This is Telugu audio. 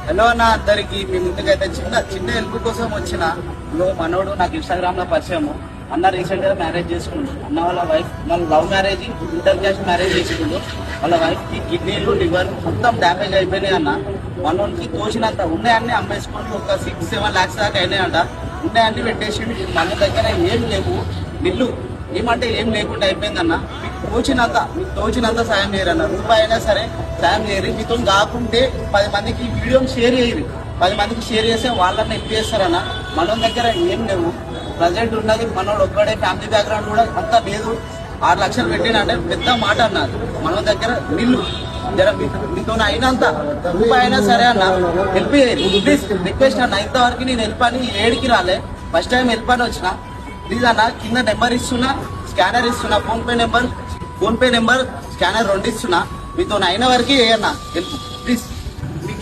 హలో అన్న అందరికి మీ ముందుకైతే చిన్న హెల్ప్ కోసం వచ్చిన. మనోడు నాకు ఇన్స్టాగ్రామ్ లో పరిచయము. అన్న రీసెంట్ గా మ్యారేజ్ చేసుకుండు. అన్న వాళ్ళ వైఫ్ మన love marriage, inter caste marriage చేసుకుండు. వాళ్ళ వైఫ్ కి కిడ్నీలు, లివర్ మొత్తం డ్యామేజ్ అయిపోయినాయి అన్న. మనోడికి తోచినంత ఉన్నాయన్ని అమ్మేసుకొని ఒక 6-7 lakhs దాకా అయినాయంట. ఉన్నాయన్ని పెట్టేసి మన దగ్గర ఏం లేవు, నిల్లు ఏమంటే ఏం లేకుండా అయిపోయిందన్న. మీకు తోచినంత సాయం చేయరన్న. రూపాయి అయినా సరే సాయం చేయరు. మీతో కాకుంటే 10 మందికి వీడియోని షేర్ చేయరు. 10 మందికి షేర్ చేస్తే వాళ్ళని హెల్ప్ చేస్తారన్న. మన దగ్గర ఏం లేవు. ప్రజెంట్ ఉన్నది మనోడు ఒక్కడే. ఫ్యామిలీ బ్యాక్గ్రౌండ్ కూడా అంతా లేదు. 6 లక్షలు పెట్టినంటే పెద్ద మాట అన్నారు. మన దగ్గర నిల్లు జర మీతో అయినంత రూపాయి అయినా సరే అన్న హెల్ప్ చేయరు. ప్లీజ్ రిక్వెస్ట్ అన్న. ఇంతవరకు నేను హెల్ప్ అని ఏడికి రాలే. ఫస్ట్ టైం హెల్ప్ అని వచ్చిన. ప్లీజ్ అన్న, కింద నెంబర్ ఇస్తున్నా, స్కానర్ ఇస్తున్నా, ఫోన్ పే నెంబర్ స్కానర్ 2 ఇస్తున్నా. మీతో అయిన వరకు ఏయన్నా హెల్ప్ ప్లీజ్. మీకు